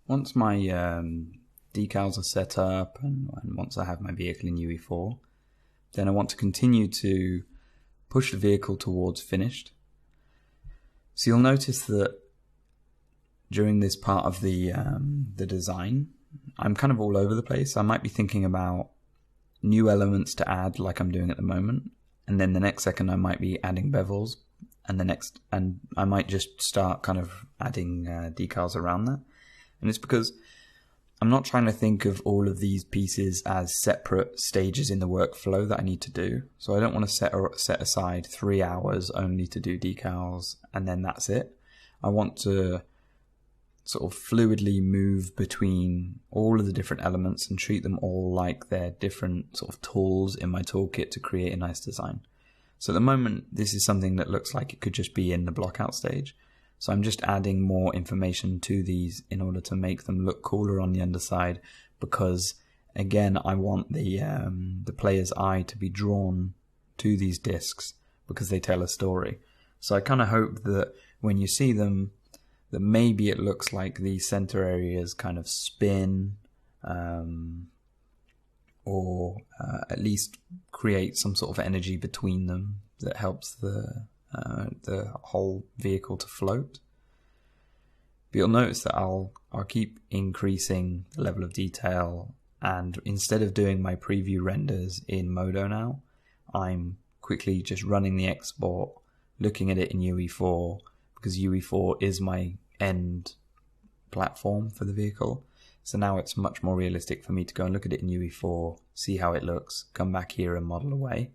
Once my decals are set up and once I have my vehicle in UE4, then I want to continue to push the vehicle towards finished. So you'll notice that during this part of the design, I'm kind of all over the place. I might be thinking about new elements to add like I'm doing at the moment, and then the next second I might be adding bevels, and I might just start kind of adding decals around that. And it's because I'm not trying to think of all of these pieces as separate stages in the workflow that I need to do. So I don't want to set aside 3 hours only to do decals and then that's it. I want to sort of fluidly move between all of the different elements and treat them all like they're different sort of tools in my toolkit to create a nice design. So at the moment, this is something that looks like it could just be in the blockout stage. So I'm just adding more information to these in order to make them look cooler on the underside, because again, I want the player's eye to be drawn to these discs because they tell a story. So I kind of hope that when you see them, that maybe it looks like the center areas kind of spin, or at least create some sort of energy between them that helps the whole vehicle to float. But you'll notice that I'll keep increasing the level of detail, and instead of doing my preview renders in Modo now, I'm quickly just running the export, looking at it in UE4, because UE4 is my end platform for the vehicle. So now it's much more realistic for me to go and look at it in UE4, see how it looks, come back here and model away.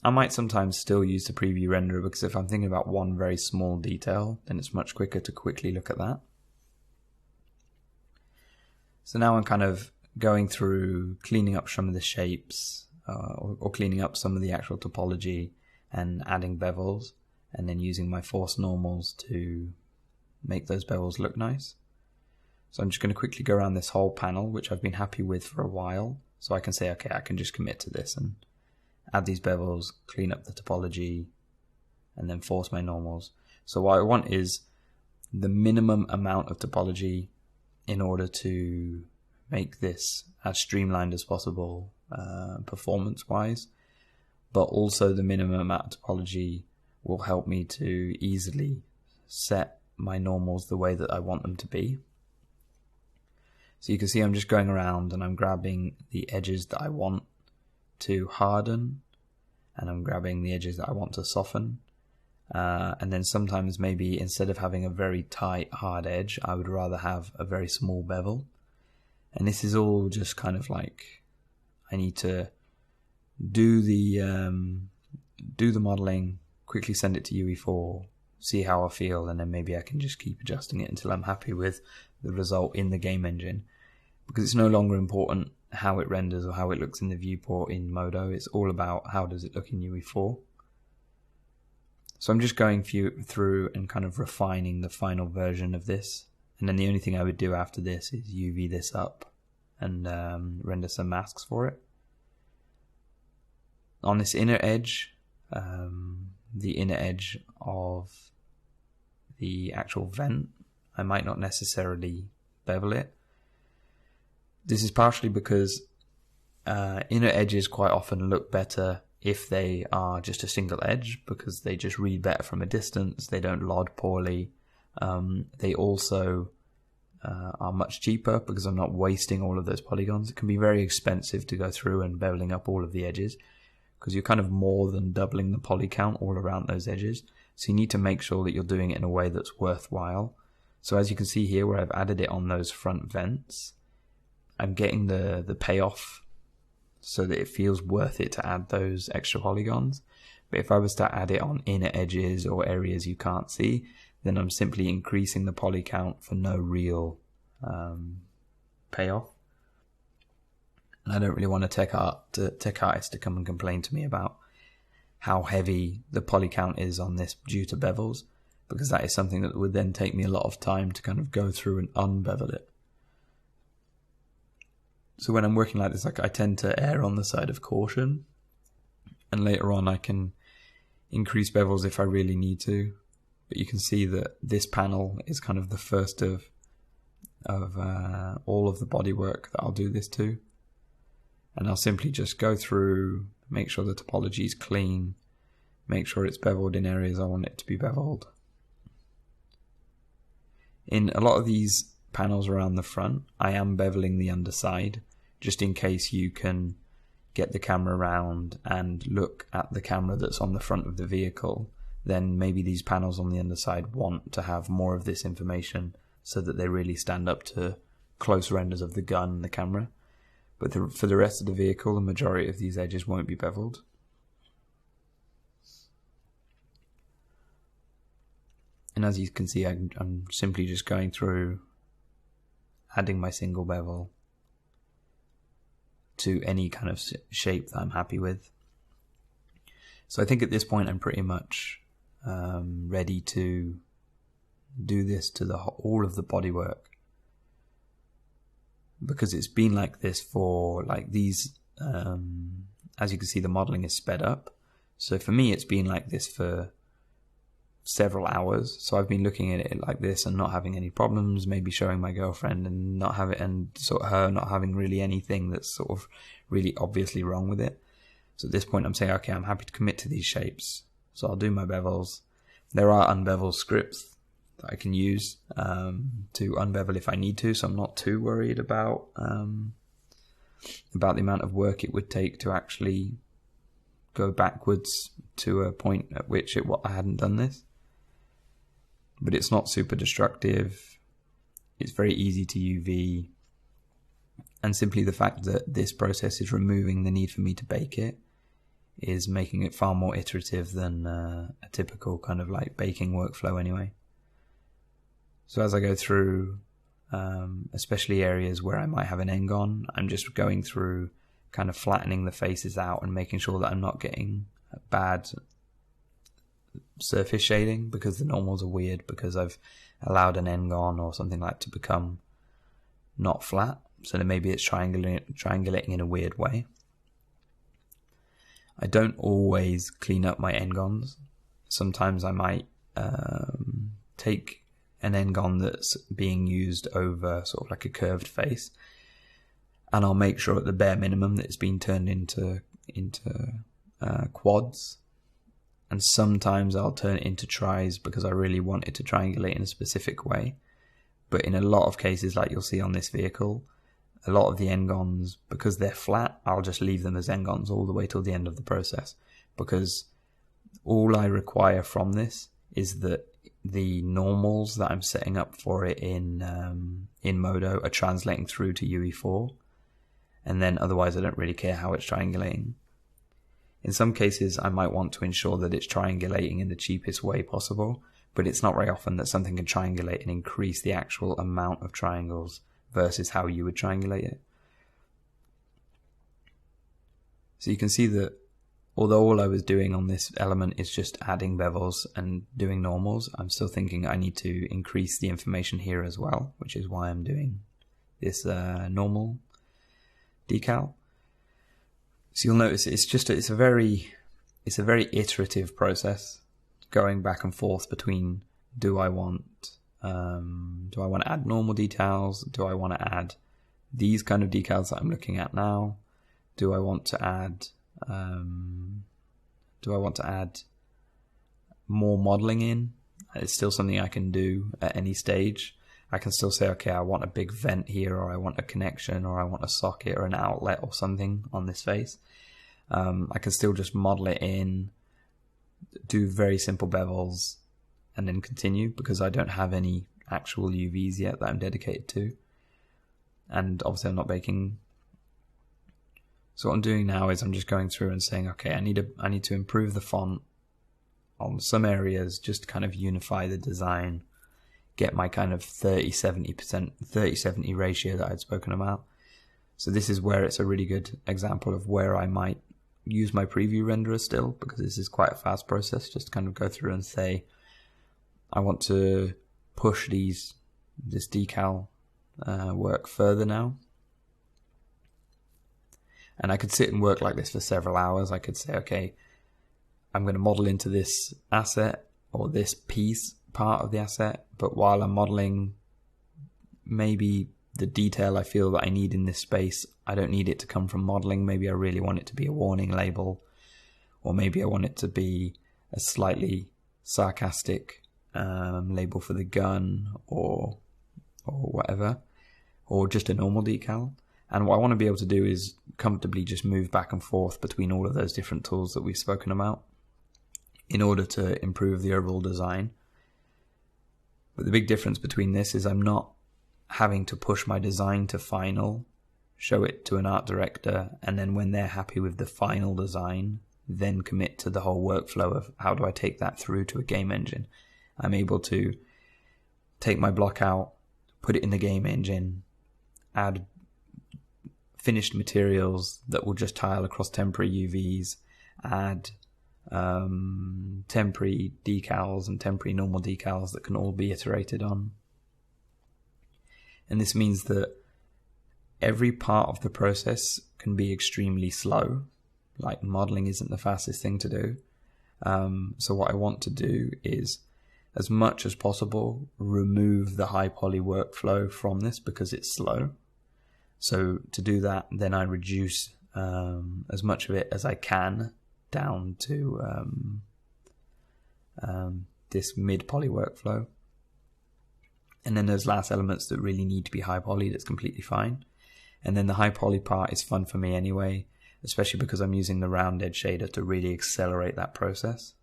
I might sometimes still use the preview renderer, because if I'm thinking about one very small detail, then it's much quicker to quickly look at that. So now I'm kind of going through cleaning up some of the shapes, or cleaning up some of the actual topology and adding bevels, and then using my force normals to make those bevels look nice. So I'm just going to quickly go around this whole panel, which I've been happy with for a while, so I can say, okay, I can just commit to this and add these bevels, clean up the topology, and then force my normals. So what I want is the minimum amount of topology in order to make this as streamlined as possible performance-wise, but also the minimum amount of topology will help me to easily set my normals the way that I want them to be. So you can see I'm just going around and I'm grabbing the edges that I want to harden, and I'm grabbing the edges that I want to soften, and then sometimes maybe instead of having a very tight hard edge, I would rather have a very small bevel. And this is all just kind of like, I need to do the modeling, quickly send it to UE4, see how I feel, and then maybe I can just keep adjusting it until I'm happy with the result in the game engine, because it's no longer important how it renders or how it looks in the viewport in Modo. It's all about how does it look in UE4. So I'm just going through and kind of refining the final version of this, and then the only thing I would do after this is UV this up and render some masks for it. On this inner edge, the inner edge of the actual vent, I might not necessarily bevel it. This is partially because inner edges quite often look better if they are just a single edge, because they just read better from a distance, they don't LOD poorly. They also are much cheaper because I'm not wasting all of those polygons. It can be very expensive to go through and beveling up all of the edges, because you're kind of more than doubling the poly count all around those edges. So you need to make sure that you're doing it in a way that's worthwhile. So as you can see here where I've added it on those front vents, I'm getting the payoff so that it feels worth it to add those extra polygons. But if I was to add it on inner edges or areas you can't see, then I'm simply increasing the poly count for no real payoff. And I don't really want a tech artist to come and complain to me about how heavy the poly count is on this due to bevels, because that is something that would then take me a lot of time to kind of go through and unbevel it. So when I'm working like this, like, I tend to err on the side of caution, and later on I can increase bevels if I really need to. But you can see that this panel is kind of the first of of all of the bodywork that I'll do this to. And I'll simply just go through, make sure the topology is clean, make sure it's beveled in areas I want it to be beveled. In a lot of these panels around the front, I am beveling the underside, just in case you can get the camera around and look at the camera that's on the front of the vehicle. Then maybe these panels on the underside want to have more of this information so that they really stand up to close renders of the gun and the camera. But for the rest of the vehicle, the majority of these edges won't be beveled. And as you can see, I'm simply just going through, adding my single bevel to any kind of shape that I'm happy with. So I think at this point I'm pretty much ready to do this to all of the bodywork, because it's been like this for like these, as you can see, the modeling is sped up. So for me, it's been like this for several hours. So I've been looking at it like this and not having any problems, maybe showing my girlfriend and not have it, and sort of her not having really anything that's sort of really obviously wrong with it. So at this point I'm saying, okay, I'm happy to commit to these shapes. So I'll do my bevels. There are unbevel scripts that I can use to unbevel if I need to, so I'm not too worried about the amount of work it would take to actually go backwards to a point at which I hadn't done this. But it's not super destructive. It's very easy to UV. And simply the fact that this process is removing the need for me to bake it is making it far more iterative than a typical kind of like baking workflow anyway. So as I go through, especially areas where I might have an engon, I'm just going through kind of flattening the faces out and making sure that I'm not getting bad surface shading, because the normals are weird because I've allowed an engon or something like to become not flat, so then maybe it's triangulating in a weird way. I don't always clean up my engons. Sometimes I might take an engon that's being used over sort of like a curved face, and I'll make sure at the bare minimum that it's been turned into quads. And sometimes I'll turn it into tris because I really want it to triangulate in a specific way. But in a lot of cases, like you'll see on this vehicle, a lot of the engons, because they're flat, I'll just leave them as engons all the way till the end of the process, because all I require from this is that the normals that I'm setting up for it in Modo are translating through to UE4, and then otherwise I don't really care how it's triangulating. In some cases, I might want to ensure that it's triangulating in the cheapest way possible, but it's not very often that something can triangulate and increase the actual amount of triangles versus how you would triangulate it. So you can see that although all I was doing on this element is just adding bevels and doing normals, I'm still thinking I need to increase the information here as well, which is why I'm doing this normal decal. So you'll notice it's a very iterative process, going back and forth between do I want to add normal details? Do I want to add these kind of decals that I'm looking at now? Do I want to add more modeling in? It's still something I can do at any stage. I can still say, okay, I want a big vent here, or I want a connection, or I want a socket or an outlet or something on this face. I can still just model it in, do very simple bevels, and then continue, because I don't have any actual UVs yet that I'm dedicated to. And obviously I'm not baking. So what I'm doing now is I'm just going through and saying, okay, I need to improve the font on some areas, just to kind of unify the design, get my kind of 30-70 ratio that I'd spoken about. So this is where it's a really good example of where I might use my preview renderer still, because this is quite a fast process, just to kind of go through and say, I want to push this decal work further now. And I could sit and work like this for several hours. I could say, okay, I'm going to model into this asset or this part of the asset, but while I'm modeling maybe the detail I feel that I need in this space, I don't need it to come from modeling. Maybe I really want it to be a warning label, or maybe I want it to be a slightly sarcastic label for the gun, or whatever, or just a normal decal. And what I want to be able to do is comfortably just move back and forth between all of those different tools that we've spoken about in order to improve the overall design. But the big difference between this is I'm not having to push my design to final, show it to an art director, and then when they're happy with the final design, then commit to the whole workflow of how do I take that through to a game engine. I'm able to take my block out, put it in the game engine, add finished materials that will just tile across temporary UVs, add temporary decals and temporary normal decals that can all be iterated on. And this means that every part of the process can be extremely slow. Like modeling isn't the fastest thing to do. So what I want to do is, as much as possible, remove the high poly workflow from this because it's slow. So to do that, then I reduce as much of it as I can down to this mid poly workflow. And then there's last elements that really need to be high poly. That's completely fine. And then the high poly part is fun for me anyway, especially because I'm using the round edge shader to really accelerate that process.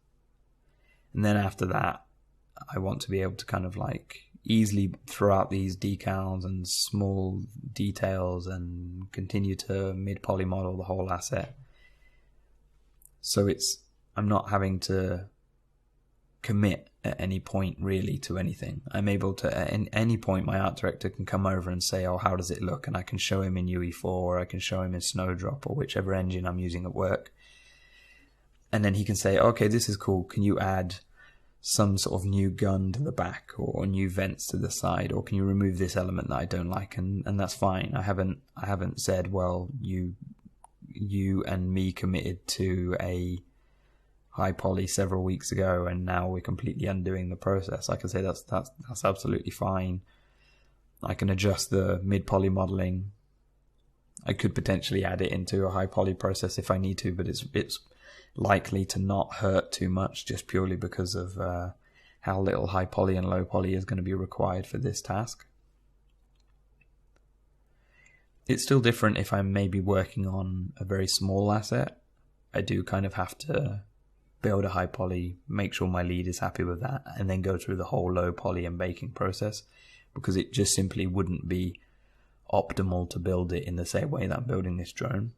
And then after that, I want to be able to kind of like easily throw out these decals and small details and continue to mid poly model the whole asset. So I'm not having to commit at any point really to anything. I'm able to, at any point, my art director can come over and say, oh, how does it look? And I can show him in UE4, or I can show him in Snowdrop, or whichever engine I'm using at work. And then he can say, okay, this is cool. Can you add some sort of new gun to the back, or new vents to the side, or can you remove this element that I don't like? And that's fine. I haven't said, well, you and me committed to a high poly several weeks ago and now we're completely undoing the process. I can say that's absolutely fine. I can adjust the mid poly modeling. I could potentially add it into a high poly process if I need to, but it's likely to not hurt too much just purely because of how little high poly and low poly is going to be required for this task. It's still different if I'm maybe working on a very small asset. I do kind of have to build a high poly, make sure my lead is happy with that, and then go through the whole low poly and baking process, because it just simply wouldn't be optimal to build it in the same way that I'm building this drone.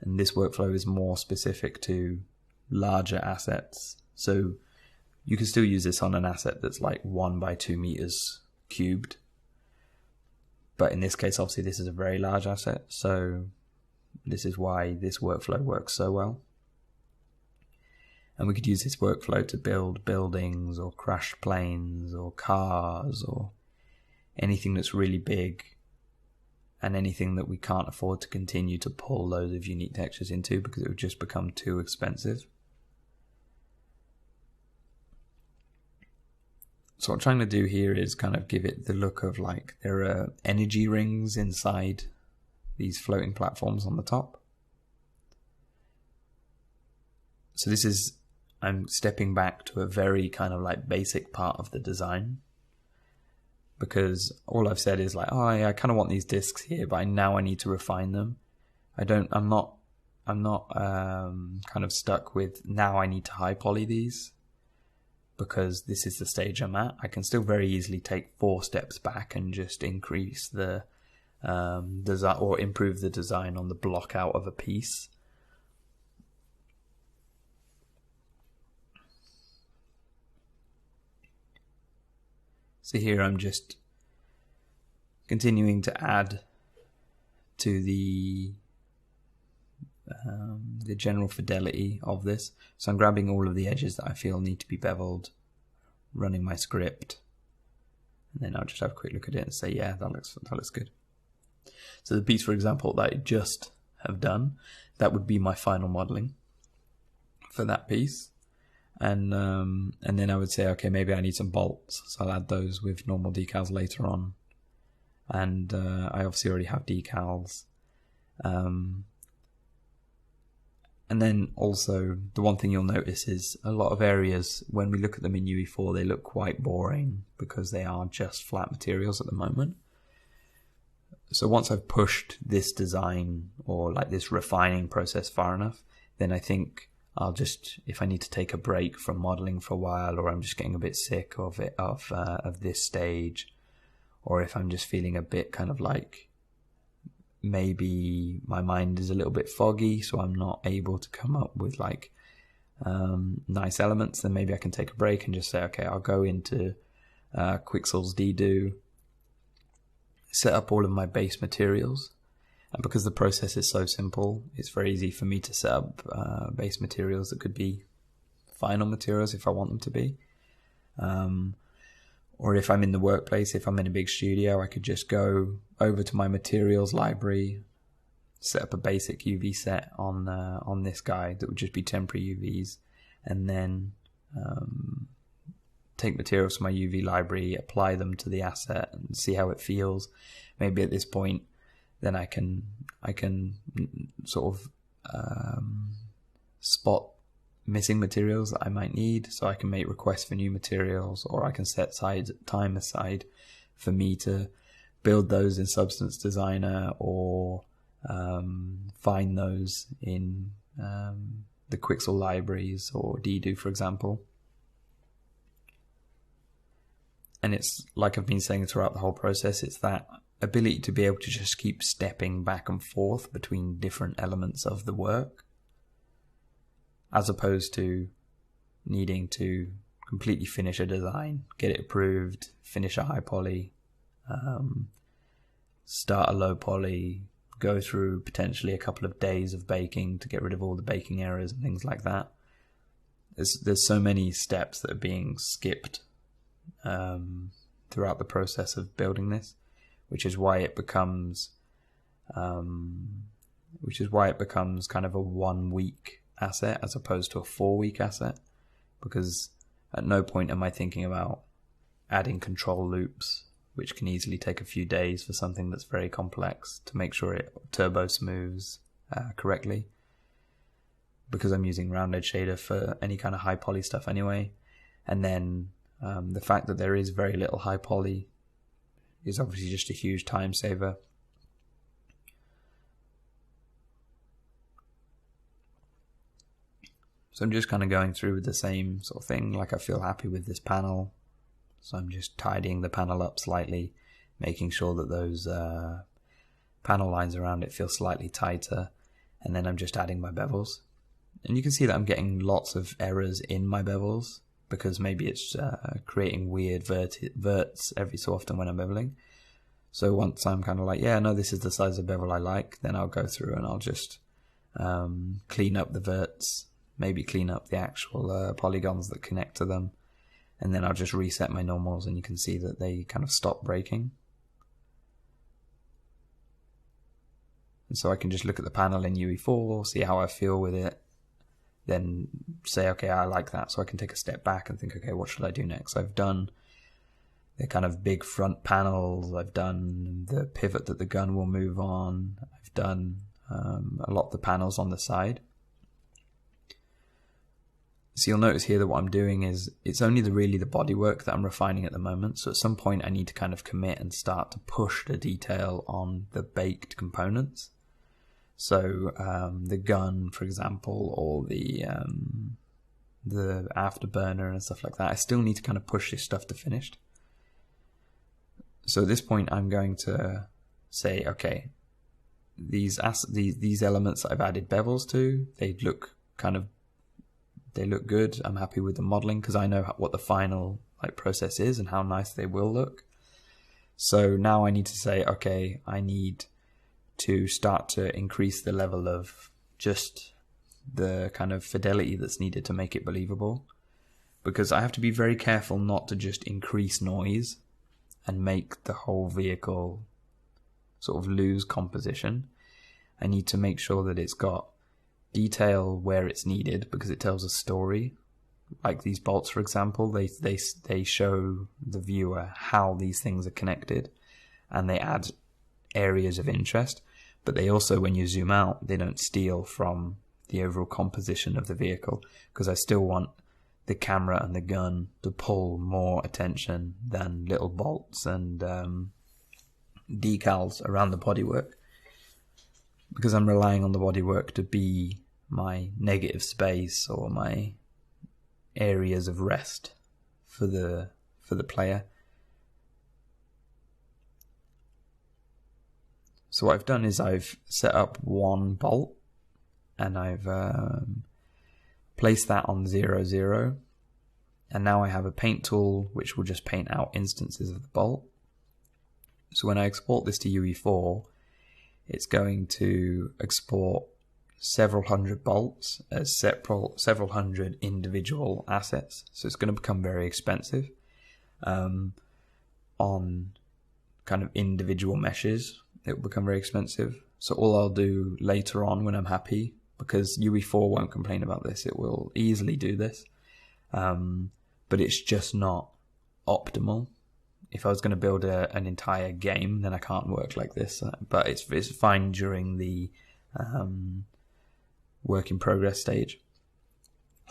And this workflow is more specific to larger assets. So you can still use this on an asset that's like 1 by 2 meters cubed. But in this case, obviously, this is a very large asset. So this is why this workflow works so well. And we could use this workflow to build buildings or crash planes or cars or anything that's really big and anything that we can't afford to continue to pull loads of unique textures into because it would just become too expensive. So what I'm trying to do here is kind of give it the look of like there are energy rings inside these floating platforms on the top. So this is, I'm stepping back to a very kind of like basic part of the design, because all I've said is like, oh yeah, I kind of want these discs here, but now I need to refine them. I'm not kind of stuck with now I need to high poly these, because this is the stage I'm at. I can still very easily take 4 steps back and just increase the design or improve the design on the block out of a piece. So here I'm just continuing to add to the general fidelity of this. So I'm grabbing all of the edges that I feel need to be beveled, running my script, and then I'll just have a quick look at it and say, yeah, that looks good. So the piece, for example, that I just have done, that would be my final modeling for that piece. And then I would say, okay, maybe I need some bolts, so I'll add those with normal decals later on. and I obviously already have decals. And then also, the one thing you'll notice is a lot of areas, when we look at them in UE4, they look quite boring because they are just flat materials at the moment. So once I've pushed this design or like this refining process far enough, then I think I'll just, if I need to take a break from modeling for a while, or I'm just getting a bit sick of it, of this stage, or if I'm just feeling a bit kind of like, maybe my mind is a little bit foggy, so I'm not able to come up with like nice elements, then maybe I can take a break and just say, okay, I'll go into Quixel's Dedo, set up all of my base materials, and because the process is so simple, it's very easy for me to set up base materials that could be final materials if I want them to be. Or if I'm in the workplace, if I'm in a big studio, I could just go over to my materials library, set up a basic UV set on this guy that would just be temporary UVs, and then take materials from my UV library, apply them to the asset, and see how it feels. Maybe at this point, then I can sort of spot missing materials that I might need, so I can make requests for new materials, or I can set time aside for me to build those in Substance Designer, or find those in the Quixel libraries or Dedo, for example. And it's like I've been saying throughout the whole process, it's that ability to be able to just keep stepping back and forth between different elements of the work, as opposed to needing to completely finish a design, get it approved, finish a high poly, start a low poly, go through potentially a couple of days of baking to get rid of all the baking errors and things like that. There's so many steps that are being skipped throughout the process of building this, which is why it becomes kind of a 1 week asset as opposed to a 4 week asset, because at no point am I thinking about adding control loops, which can easily take a few days for something that's very complex, to make sure it turbo smooths correctly, because I'm using round edge shader for any kind of high poly stuff anyway. And then the fact that there is very little high poly is obviously just a huge time saver. So I'm just kind of going through with the same sort of thing. Like, I feel happy with this panel, so I'm just tidying the panel up slightly, making sure that those panel lines around it feel slightly tighter, and then I'm just adding my bevels. And you can see that I'm getting lots of errors in my bevels, because maybe it's creating weird verts every so often when I'm beveling. So once I'm kind of like, yeah, no, this is the size of bevel I like, then I'll go through and I'll just clean up the verts, maybe clean up the actual polygons that connect to them, and then I'll just reset my normals, and you can see that they kind of stop breaking. And so I can just look at the panel in UE4, see how I feel with it, then say, okay, I like that, so I can take a step back and think, okay, what should I do next? I've done the kind of big front panels, I've done the pivot that the gun will move on, I've done a lot of the panels on the side. So you'll notice here that what I'm doing is, it's only really the bodywork that I'm refining at the moment. So at some point I need to kind of commit and start to push the detail on the baked components. So the gun, for example, or the afterburner and stuff like that, I still need to kind of push this stuff to finished. So at this point I'm going to say, okay, these elements that I've added bevels to, they look good. I'm happy with the modeling because I know what the final process is and how nice they will look. So now I need to say, okay, I need to start to increase the level of just the kind of fidelity that's needed to make it believable, because I have to be very careful not to just increase noise and make the whole vehicle sort of lose composition. I need to make sure that it's got detail where it's needed, because it tells a story. Like these bolts, for example, they show the viewer how these things are connected, and they add areas of interest, but they also, when you zoom out, they don't steal from the overall composition of the vehicle, because I still want the camera and the gun to pull more attention than little bolts and decals around the bodywork, because I'm relying on the bodywork to be my negative space or my areas of rest for the player. So what I've done is I've set up one bolt, and I've placed that on 0, 0, and now I have a paint tool which will just paint out instances of the bolt. So when I export this to UE4, it's going to export several hundred bolts as several hundred individual assets. So it's going to become very expensive on kind of individual meshes. It will become very expensive. So all I'll do later on when I'm happy, because UE4 won't complain about this, it will easily do this, but it's just not optimal. If I was going to build an entire game, then I can't work like this, but it's fine during the work in progress stage.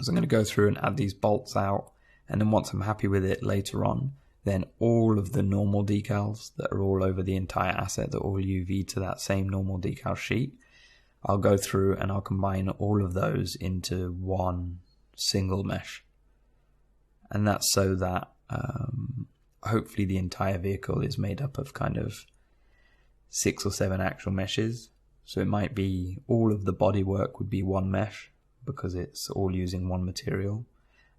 So I'm going to go through and add these bolts out, and then once I'm happy with it later on, then all of the normal decals that are all over the entire asset, that all UV to that same normal decal sheet, I'll go through and I'll combine all of those into one single mesh. And that's so that hopefully the entire vehicle is made up of kind of 6 or 7 actual meshes. So it might be all of the bodywork would be one mesh because it's all using one material.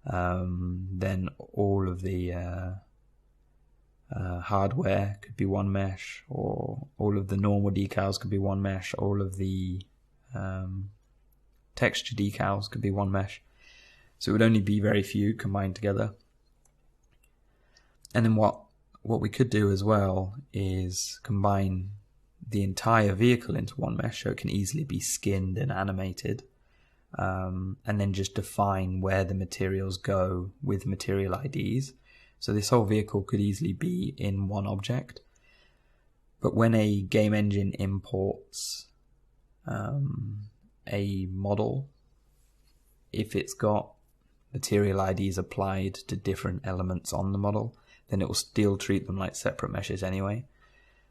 Then all of the hardware could be one mesh, or all of the normal decals could be one mesh, all of the texture decals could be one mesh. So it would only be very few combined together. And then what we could do as well is combine the entire vehicle into one mesh, so it can easily be skinned and animated, and then just define where the materials go with material IDs. So this whole vehicle could easily be in one object. But when a game engine imports a model, if it's got material IDs applied to different elements on the model, then it will still treat them like separate meshes anyway,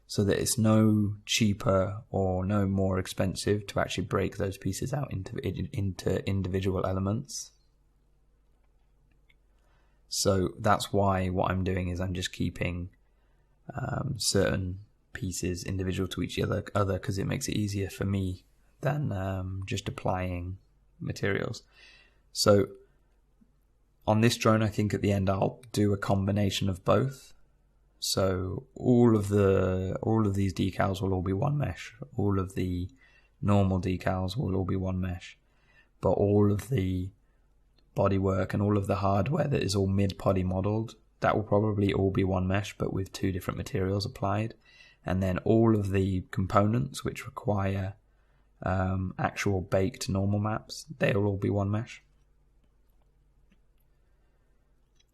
so that it's no cheaper or no more expensive to actually break those pieces out into individual elements. So that's why what I'm doing is I'm just keeping certain pieces individual to each other, because it makes it easier for me than just applying materials. So on this drone, I think at the end I'll do a combination of both. So all of these decals will all be one mesh. All of the normal decals will all be one mesh. But all of the bodywork and all of the hardware that is all mid-body modeled, that will probably all be one mesh, but with 2 different materials applied. And then all of the components which require actual baked normal maps, they'll all be one mesh.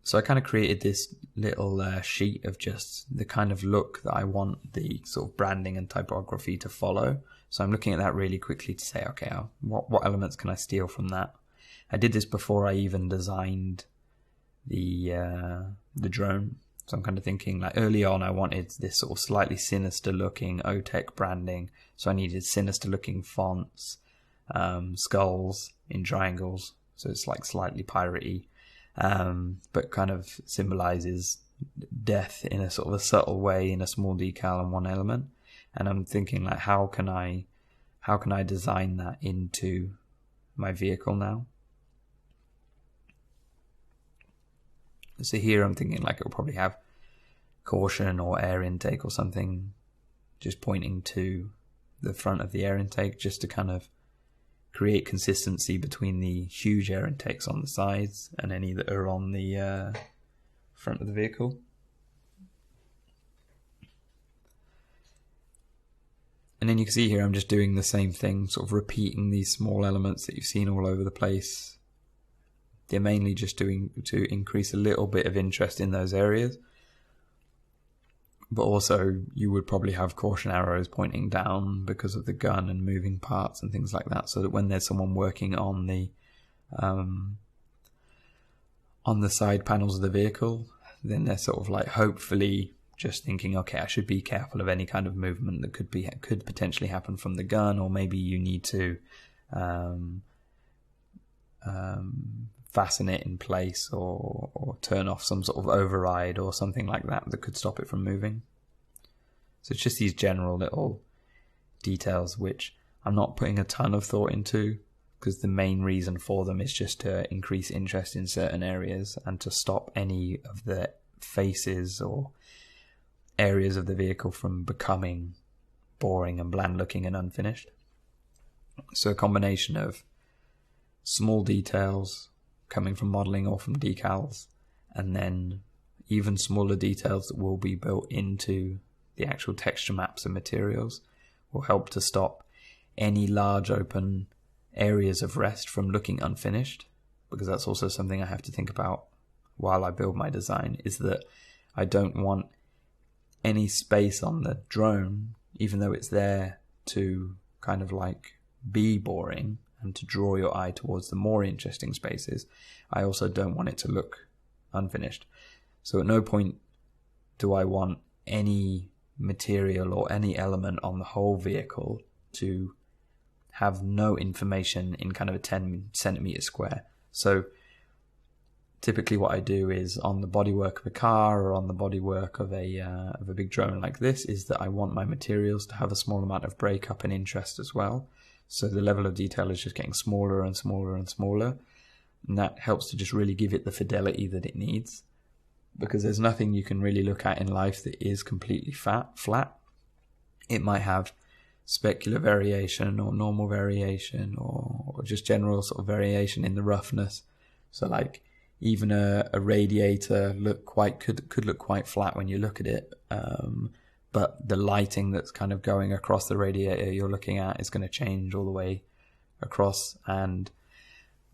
So I kind of created this little sheet of just the kind of look that I want the sort of branding and typography to follow. So I'm looking at that really quickly to say, okay, what elements can I steal from that? I did this before I even designed the drone. So I'm kind of thinking, like, early on I wanted this sort of slightly sinister looking OTEC branding. So I needed sinister looking fonts, skulls in triangles. So it's like slightly piratey. But kind of symbolizes death in a sort of a subtle way in a small decal and one element. And I'm thinking, like, how can I design that into my vehicle now? So here I'm thinking like it'll probably have caution or air intake or something just pointing to the front of the air intake, just to kind of create consistency between the huge air intakes on the sides and any that are on the front of the vehicle. And then you can see here I'm just doing the same thing, sort of repeating these small elements that you've seen all over the place. They're mainly just doing to increase a little bit of interest in those areas. But also you would probably have caution arrows pointing down because of the gun and moving parts and things like that, so that when there's someone working on the side panels of the vehicle, then they're sort of like hopefully just thinking, okay, I should be careful of any kind of movement that could potentially happen from the gun, or maybe you need to fasten it in place or turn off some sort of override or something like that could stop it from moving. So it's just these general little details which I'm not putting a ton of thought into, because the main reason for them is just to increase interest in certain areas and to stop any of the faces or areas of the vehicle from becoming boring and bland looking and unfinished. So a combination of small details coming from modeling or from decals, and then even smaller details that will be built into the actual texture maps and materials will help to stop any large open areas of rest from looking unfinished, because that's also something I have to think about while I build my design, is that I don't want any space on the drone, even though it's there to kind of like be boring and to draw your eye towards the more interesting spaces, I also don't want it to look unfinished. So at no point do I want any material or any element on the whole vehicle to have no information in kind of a 10 centimeter square. So typically what I do is on the bodywork of a car or on the bodywork of a big drone like this, is that I want my materials to have a small amount of breakup and interest as well. So the level of detail is just getting smaller and smaller and smaller. And that helps to just really give it the fidelity that it needs. Because there's nothing you can really look at in life that is completely flat. It might have specular variation or normal variation or just general sort of variation in the roughness. So like even a radiator could look quite flat when you look at it. But the lighting that's kind of going across the radiator you're looking at is going to change all the way across, and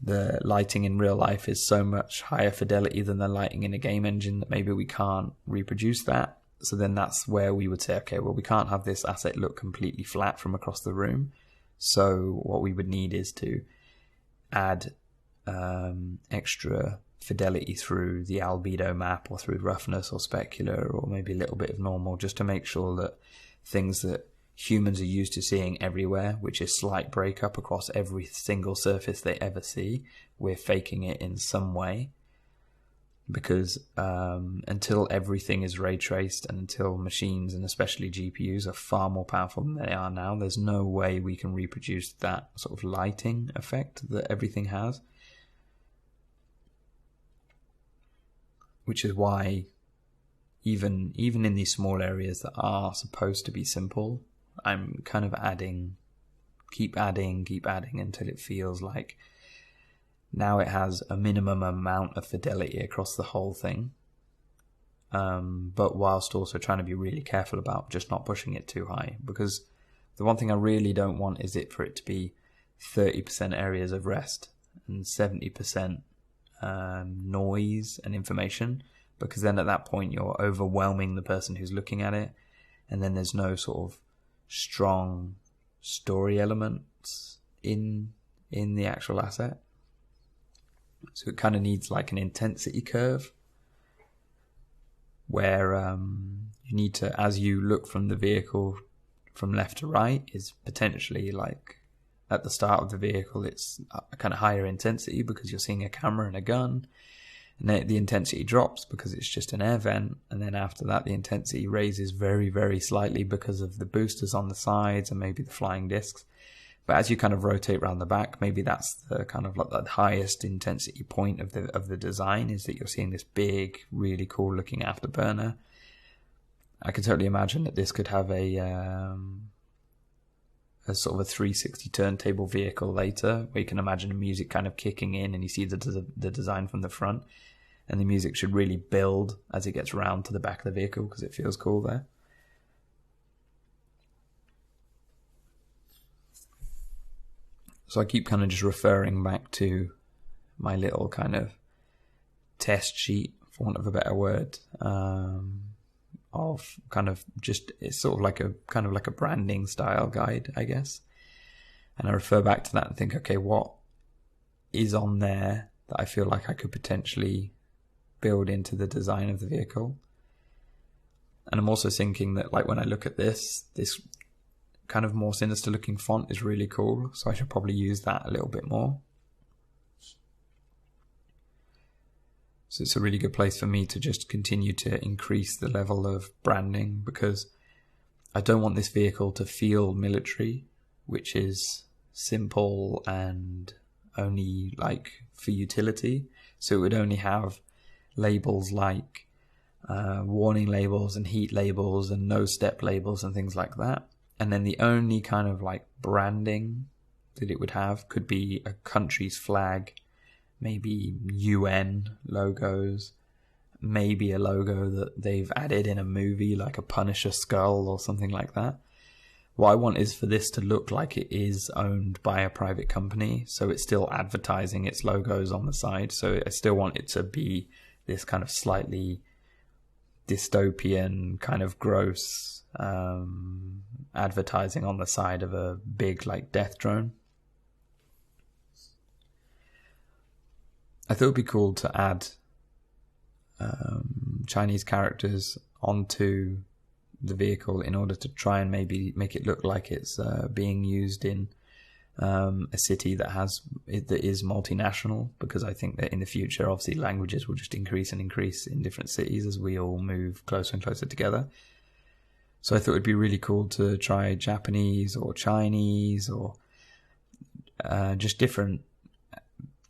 the lighting in real life is so much higher fidelity than the lighting in a game engine that maybe we can't reproduce that. So then that's where we would say, okay, well, we can't have this asset look completely flat from across the room. So what we would need is to add extra fidelity through the albedo map or through roughness or specular or maybe a little bit of normal, just to make sure that things that humans are used to seeing everywhere, which is slight breakup across every single surface they ever see, we're faking it in some way. Because until everything is ray traced and until machines and especially GPUs are far more powerful than they are now, there's no way we can reproduce that sort of lighting effect that everything has. Which is why even in these small areas that are supposed to be simple, I'm kind of keep adding until it feels like now it has a minimum amount of fidelity across the whole thing. But whilst also trying to be really careful about just not pushing it too high, because the one thing I really don't want is for it to be 30% areas of rest and 70% noise and information, because then at that point you're overwhelming the person who's looking at it, and then there's no sort of strong story elements in the actual asset. So it kind of needs like an intensity curve where you need to, as you look from the vehicle from left to right, is potentially like at the start of the vehicle it's a kind of higher intensity because you're seeing a camera and a gun, and then the intensity drops because it's just an air vent, and then after that the intensity raises very, very slightly because of the boosters on the sides and maybe the flying discs. But as you kind of rotate around the back, maybe that's the kind of like the highest intensity point of the design, is that you're seeing this big, really cool looking afterburner. I can totally imagine that this could have a sort of a 360 turntable vehicle later, where you can imagine the music kind of kicking in and you see the design from the front, and the music should really build as it gets round to the back of the vehicle because it feels cool there. So I keep kind of just referring back to my little kind of test sheet, for want of a better word, of kind of just, it's sort of like a branding style guide, I guess. And I refer back to that and think, okay, what is on there that I feel like I could potentially build into the design of the vehicle? And I'm also thinking that, like, when I look at this kind of more sinister looking font is really cool, so I should probably use that a little bit more. So it's a really good place for me to just continue to increase the level of branding, because I don't want this vehicle to feel military, which is simple and only like for utility. So it would only have labels like warning labels and heat labels and no step labels and things like that. And then the only kind of like branding that it would have could be a country's flag, maybe UN logos, maybe a logo that they've added in a movie like a Punisher skull or something like that. What I want is for this to look like it is owned by a private company, so it's still advertising its logos on the side. So I still want it to be this kind of slightly dystopian, kind of gross advertising on the side of a big like death drone. I thought it'd be cool to add Chinese characters onto the vehicle in order to try and maybe make it look like it's being used in a city that is multinational, because I think that in the future, obviously, languages will just increase and increase in different cities as we all move closer and closer together. So I thought it'd be really cool to try Japanese or Chinese or just different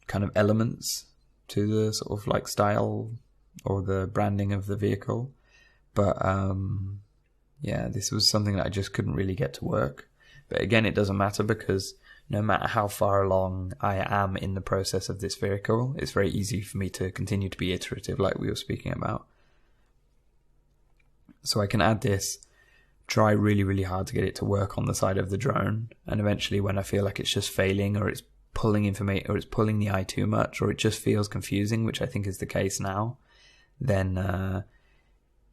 kind of elements to the sort of like style or the branding of the vehicle. But yeah, this was something that I just couldn't really get to work. But again, it doesn't matter, because no matter how far along I am in the process of this vehicle, it's very easy for me to continue to be iterative like we were speaking about. So I can add this, try really, really hard to get it to work on the side of the drone, and eventually when I feel like it's just failing, or it's pulling information, or it's pulling the eye too much, or it just feels confusing, which I think is the case now, then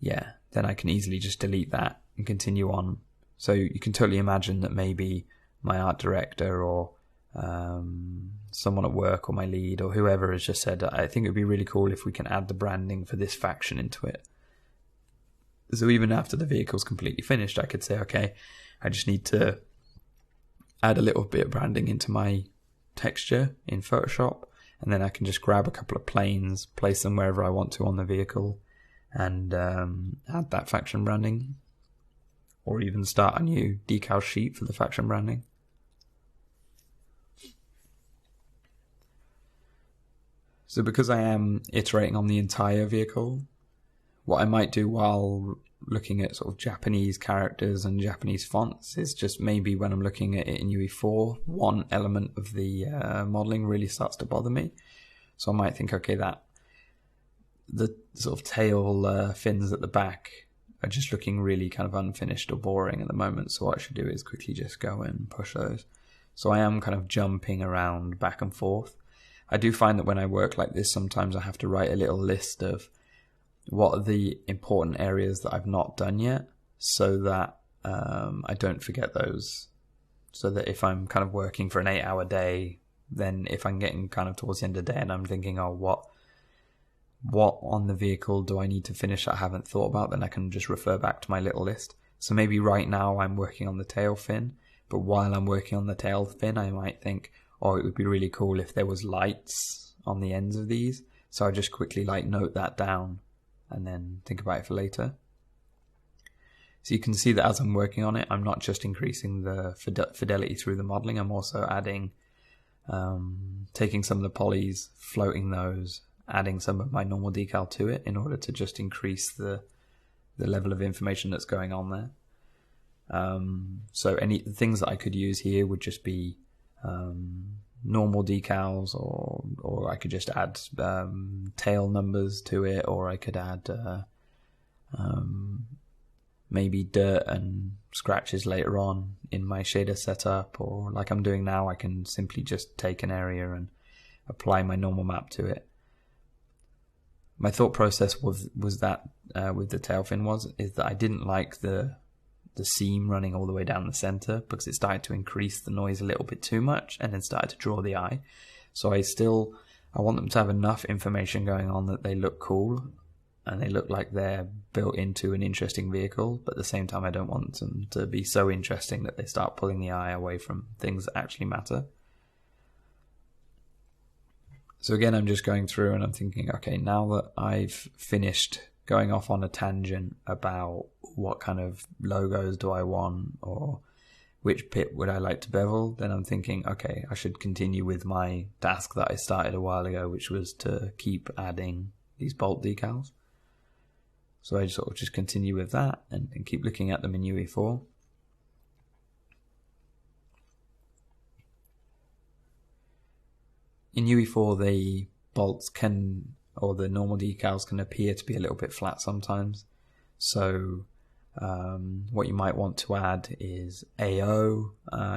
yeah, then I can easily just delete that and continue on. So you can totally imagine that maybe my art director or someone at work or my lead or whoever has just said, I think it would be really cool if we can add the branding for this faction into it. So even after the vehicle's completely finished, I could say, okay, I just need to add a little bit of branding into my texture in Photoshop, and then I can just grab a couple of planes, place them wherever I want to on the vehicle, and add that faction branding, or even start a new decal sheet for the faction branding. So because I am iterating on the entire vehicle, what I might do while looking at sort of Japanese characters and Japanese fonts is just maybe when I'm looking at it in UE4, one element of the modeling really starts to bother me. So I might think, okay, that the sort of tail fins at the back are just looking really kind of unfinished or boring at the moment. So what I should do is quickly just go and push those. So I am kind of jumping around back and forth. I do find that when I work like this, sometimes I have to write a little list of what are the important areas that I've not done yet, so that I don't forget those. So that if I'm kind of working for an 8-hour day, then if I'm getting kind of towards the end of the day and I'm thinking, oh, what on the vehicle do I need to finish that I haven't thought about, then I can just refer back to my little list. So maybe right now I'm working on the tail fin, but while I'm working on the tail fin, I might think, oh, it would be really cool if there was lights on the ends of these. So I just quickly like note that down and then think about it for later. So you can see that as I'm working on it, I'm not just increasing the fidelity through the modeling, I'm also adding, taking some of the polys, floating those, adding some of my normal decal to it in order to just increase the level of information that's going on there. So any things that I could use here would just be normal decals, or I could just add tail numbers to it, or I could add maybe dirt and scratches later on in my shader setup, or like I'm doing now, I can simply just take an area and apply my normal map to it. my thought process was that with the tail fin is that I didn't like the seam running all the way down the center, because it started to increase the noise a little bit too much and then started to draw the eye. So I want them to have enough information going on that they look cool and they look like they're built into an interesting vehicle, but at the same time I don't want them to be so interesting that they start pulling the eye away from things that actually matter. So again, I'm just going through and I'm thinking, okay, now that I've finished going off on a tangent about what kind of logos do I want or which pit would I like to bevel, then I'm thinking, okay, I should continue with my task that I started a while ago, which was to keep adding these bolt decals. So I sort of just continue with that and keep looking at them in UE4. In UE4, the bolts or the normal decals can appear to be a little bit flat sometimes. So what you might want to add is AO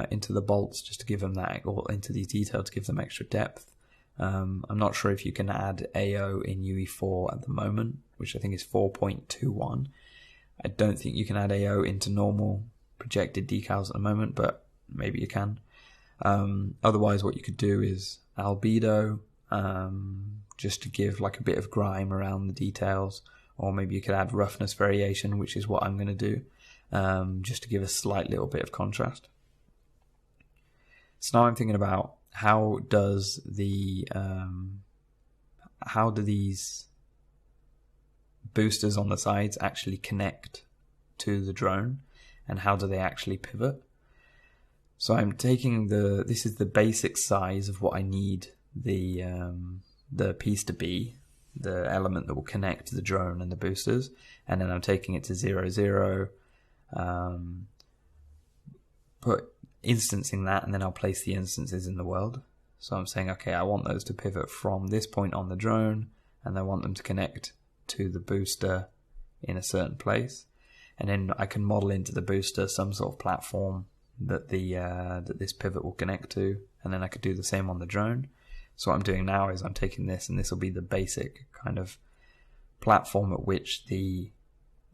into the bolts, just to give them that, or into these details to give them extra depth. I'm not sure if you can add AO in UE4 at the moment, which I think is 4.21. I don't think you can add AO into normal projected decals at the moment, but maybe you can. Otherwise, what you could do is albedo, just to give like a bit of grime around the details, or maybe you could add roughness variation, which is what I'm going to do, just to give a slight little bit of contrast. So now I'm thinking about how do these boosters on the sides actually connect to the drone, and how do they actually pivot? So I'm taking this is the basic size of what I need the piece to be, the element that will connect the drone and the boosters, and then I'm taking it to 0, 0, instancing that, and then I'll place the instances in the world. So I'm saying, okay, I want those to pivot from this point on the drone, and I want them to connect to the booster in a certain place, and then I can model into the booster some sort of platform that that this pivot will connect to, and then I could do the same on the drone. So what I'm doing now is I'm taking this, and this will be the basic kind of platform at which the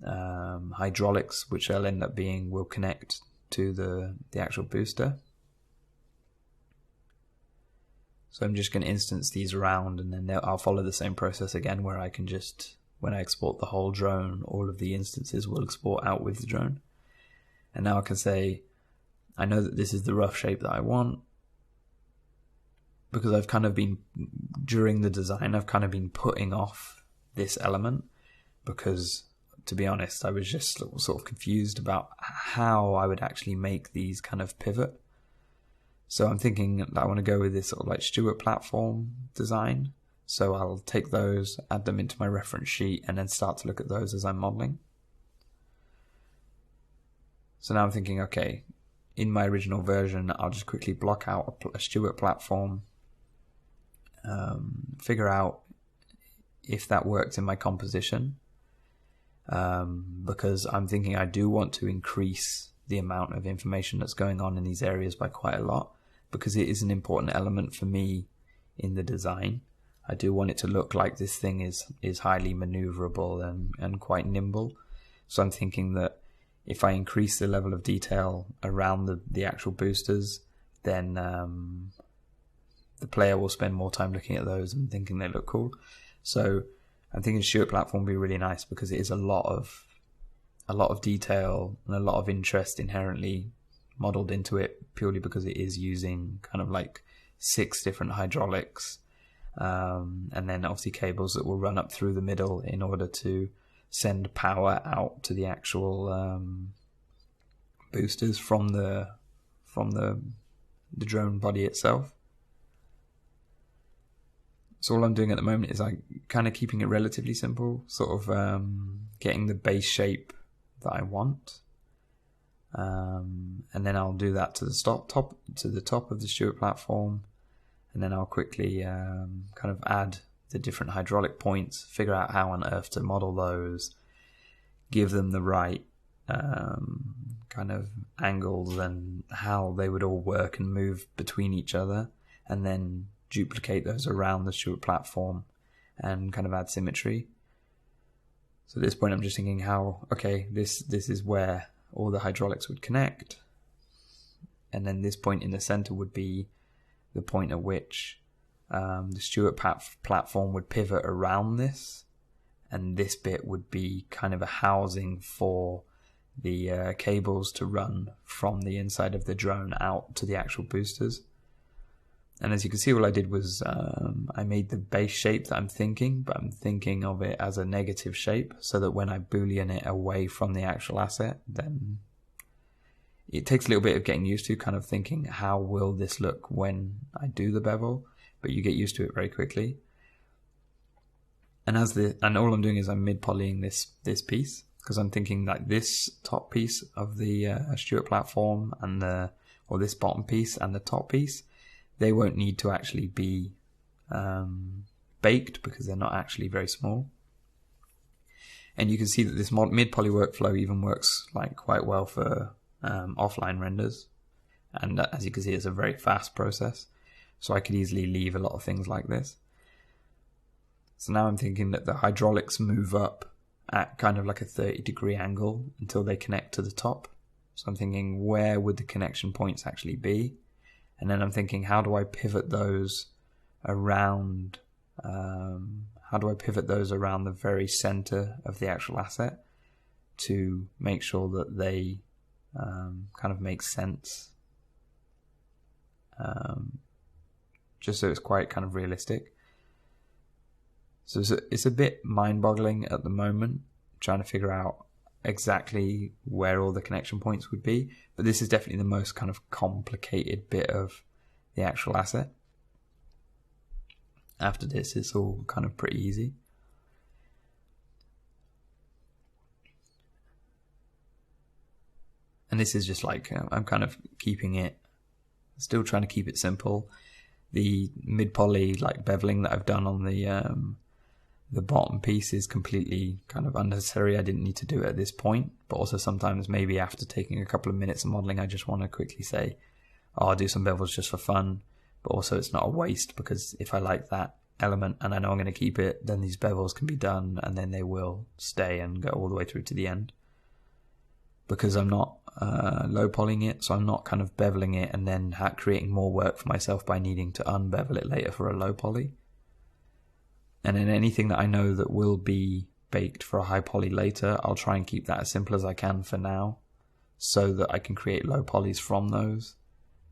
hydraulics, which they'll end up being, will connect to the actual booster. So I'm just going to instance these around, and then I'll follow the same process again, where I can just, when I export the whole drone, all of the instances will export out with the drone. And now I can say, I know that this is the rough shape that I want, because I've kind of been, during the design, I've kind of been putting off this element, because, to be honest, I was just sort of confused about how I would actually make these kind of pivot. So I'm thinking that I want to go with this sort of like Stuart platform design. So I'll take those, add them into my reference sheet, and then start to look at those as I'm modeling. So now I'm thinking, okay, in my original version, I'll just quickly block out a Stuart platform, figure out if that works in my composition, because I'm thinking I do want to increase the amount of information that's going on in these areas by quite a lot, because it is an important element for me in the design. I do want it to look like this thing is highly maneuverable and quite nimble. So I'm thinking that if I increase the level of detail around the actual boosters, then the player will spend more time looking at those and thinking they look cool. So I'm thinking Stuart platform would be really nice, because it is a lot of detail and a lot of interest inherently modeled into it, purely because it is using kind of like 6 different hydraulics, and then obviously cables that will run up through the middle in order to send power out to the actual boosters from the drone body itself. So all I'm doing at the moment is I'm kind of keeping it relatively simple, sort of getting the base shape that I want, and then I'll do that to the top of the Stuart platform, and then I'll quickly kind of add the different hydraulic points, figure out how on earth to model those, give them the right kind of angles and how they would all work and move between each other, and then duplicate those around the Stuart platform, and kind of add symmetry. So at this point I'm just thinking this is where all the hydraulics would connect. And then this point in the center would be the point at which the Stewart platform would pivot around this. And this bit would be kind of a housing for the cables to run from the inside of the drone out to the actual boosters. And as you can see, all I did was I made the base shape that I'm thinking, but I'm thinking of it as a negative shape so that when I boolean it away from the actual asset, then it takes a little bit of getting used to, kind of thinking, how will this look when I do the bevel? But you get used to it very quickly. And all I'm doing is I'm mid-polying this piece, because I'm thinking like this top piece of the Stewart platform or this bottom piece and the top piece, they won't need to actually be baked because they're not actually very small. And you can see that this mid-poly workflow even works like quite well for offline renders. And as you can see, it's a very fast process. So I could easily leave a lot of things like this. So now I'm thinking that the hydraulics move up at kind of like a 30-degree angle until they connect to the top. So I'm thinking, where would the connection points actually be? And then I'm thinking, how do I pivot those around? How do I pivot those around the very center of the actual asset to make sure that they kind of make sense? Just so it's quite kind of realistic. So it's a bit mind-boggling at the moment, trying to figure out exactly where all the connection points would be. But this is definitely the most kind of complicated bit of the actual asset. After this, it's all kind of pretty easy. And this is just like, I'm kind of keeping it, still trying to keep it simple. The mid-poly like beveling that I've done on the bottom piece is completely kind of unnecessary. I didn't need to do it at this point, but also sometimes maybe after taking a couple of minutes of modeling, I just want to quickly say, I'll do some bevels just for fun, but also it's not a waste, because if I like that element and I know I'm going to keep it, then these bevels can be done and then they will stay and go all the way through to the end. Because I'm not low polying it, so I'm not kind of beveling it and then creating more work for myself by needing to unbevel it later for a low poly. And then anything that I know that will be baked for a high poly later, I'll try and keep that as simple as I can for now, so that I can create low polys from those.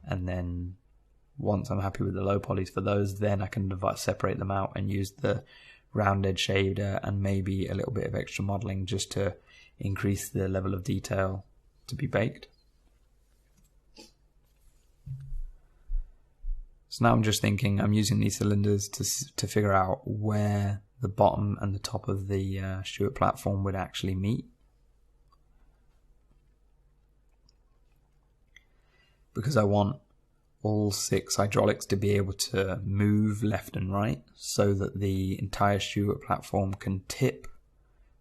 And then once I'm happy with the low polys for those, then I can separate them out and use the round edge shader and maybe a little bit of extra modeling just to increase the level of detail to be baked. So now I'm just thinking, I'm using these cylinders to figure out where the bottom and the top of the Stewart platform would actually meet. Because I want all 6 hydraulics to be able to move left and right so that the entire Stewart platform can tip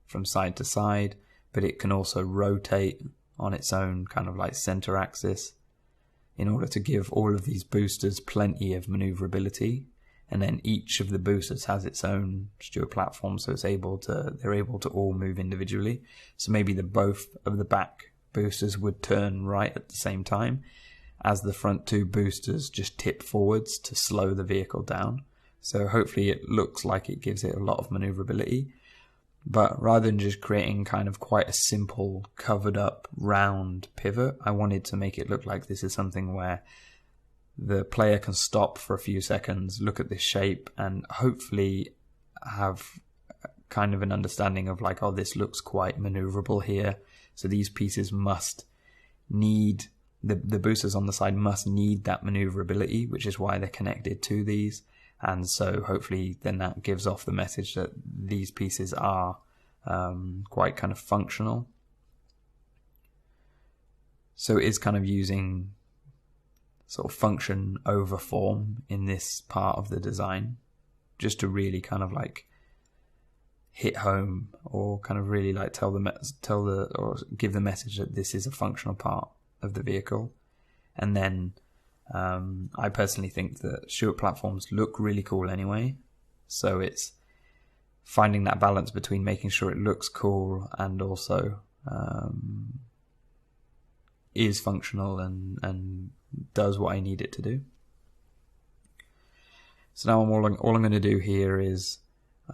from side to side, but it can also rotate on its own kind of like center axis, in order to give all of these boosters plenty of maneuverability. And then each of the boosters has its own Stewart platform, so they're able to all move individually. So maybe both of the back boosters would turn right at the same time, as the front 2 boosters just tip forwards to slow the vehicle down. So hopefully it looks like it gives it a lot of maneuverability. But rather than just creating kind of quite a simple covered up round pivot, I wanted to make it look like this is something where the player can stop for a few seconds, look at this shape, and hopefully have kind of an understanding of like, oh, this looks quite maneuverable here. So these pieces must need, the boosters on the side must need that maneuverability, which is why they're connected to these. And so hopefully then that gives off the message that these pieces are quite kind of functional. So it is kind of using sort of function over form in this part of the design, just to really kind of like hit home, or kind of really like or give the message that this is a functional part of the vehicle. And then I personally think that Stewart platforms look really cool anyway, so it's finding that balance between making sure it looks cool and also is functional and does what I need it to do. So now all I'm going to do here is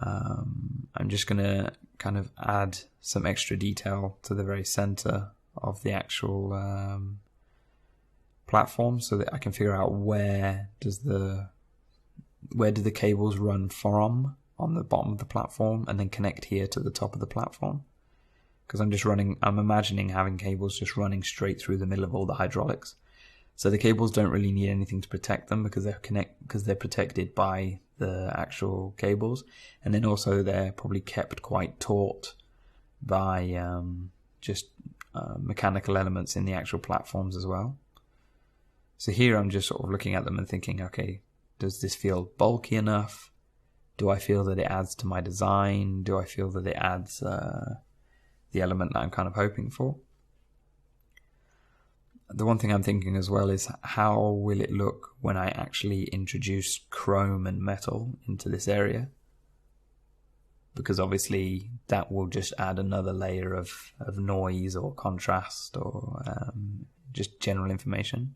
I'm just going to kind of add some extra detail to the very center of the actual platform, so that I can figure out where do the cables run from on the bottom of the platform and then connect here to the top of the platform. Because I'm imagining having cables just running straight through the middle of all the hydraulics. So the cables don't really need anything to protect them because they're protected by the actual cables, and then also they're probably kept quite taut by mechanical elements in the actual platforms as well. So here I'm just sort of looking at them and thinking, okay, does this feel bulky enough? Do I feel that it adds to my design? Do I feel that it adds the element that I'm kind of hoping for? The one thing I'm thinking as well is, how will it look when I actually introduce chrome and metal into this area? Because obviously that will just add another layer of noise or contrast or just general information.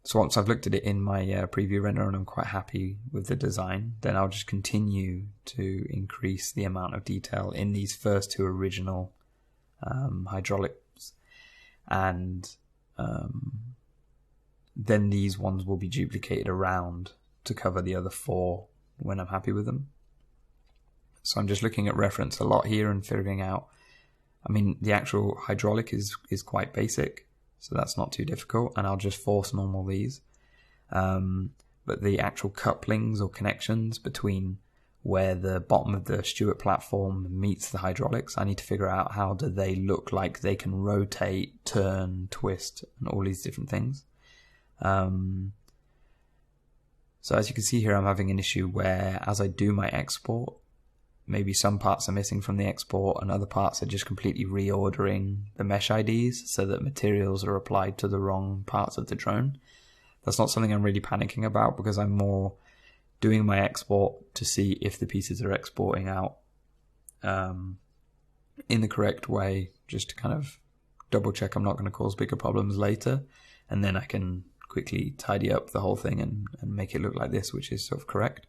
So once I've looked at it in my preview render and I'm quite happy with the design, then I'll just continue to increase the amount of detail in these first two original hydraulics, and then these ones will be duplicated around to cover the other four when I'm happy with them. So I'm just looking at reference a lot here and figuring out, I mean, the actual hydraulic is quite basic, so that's not too difficult, and I'll just force normal these. But the actual couplings or connections between where the bottom of the Stewart platform meets the hydraulics, I need to figure out how do they look like they can rotate, turn, twist, and all these different things. So as you can see here, I'm having an issue where as I do my export, maybe some parts are missing from the export and other parts are just completely reordering the mesh IDs so that materials are applied to the wrong parts of the drone. That's not something I'm really panicking about, because I'm more doing my export to see if the pieces are exporting out in the correct way, just to kind of double check I'm not going to cause bigger problems later, and then I can quickly tidy up the whole thing and make it look like this, which is sort of correct.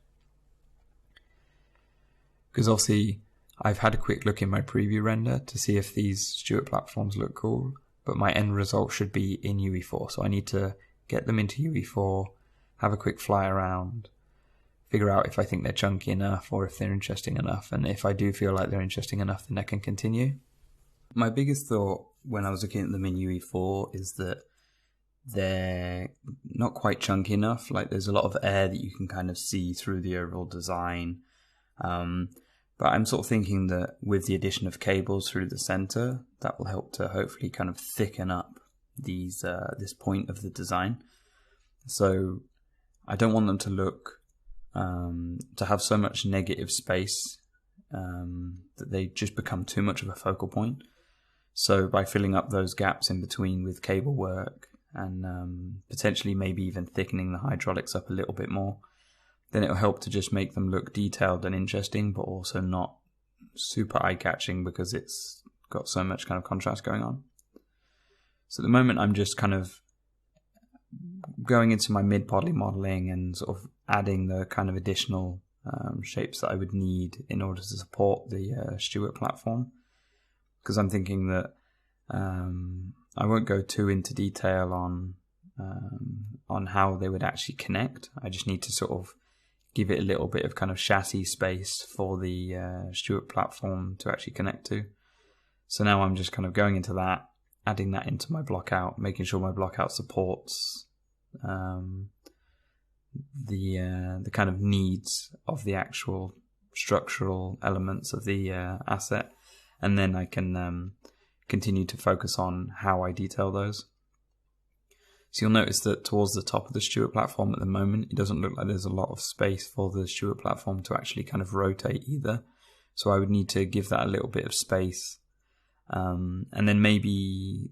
Because obviously I've had a quick look in my preview render to see if these Stewart platforms look cool, but my end result should be in UE4, so I need to get them into UE4, have a quick fly around, figure out if I think they're chunky enough or if they're interesting enough, and if I do feel like they're interesting enough, then I can continue. My biggest thought when I was looking at them in UE4 is that they're not quite chunky enough. Like, there's a lot of air that you can kind of see through the overall design. But I'm sort of thinking that with the addition of cables through the center, that will help to hopefully kind of thicken up these this point of the design. So I don't want them to look to have so much negative space that they just become too much of a focal point. So by filling up those gaps in between with cable work and potentially maybe even thickening the hydraulics up a little bit more, then it'll help to just make them look detailed and interesting, but also not super eye-catching because it's got so much kind of contrast going on. So at the moment I'm just kind of going into my mid-poly modeling and sort of adding the kind of additional shapes that I would need in order to support the Stewart platform. Because I'm thinking that I won't go too into detail on how they would actually connect. I just need to sort of give it a little bit of kind of chassis space for the Stewart platform to actually connect to. So now I'm just kind of going into that, adding that into my blockout, making sure my blockout supports the kind of needs of the actual structural elements of the asset, and then I can continue to focus on how I detail those. So you'll notice that towards the top of the Stewart platform at the moment, it doesn't look like there's a lot of space for the Stewart platform to actually kind of rotate either. So I would need to give that a little bit of space. And then maybe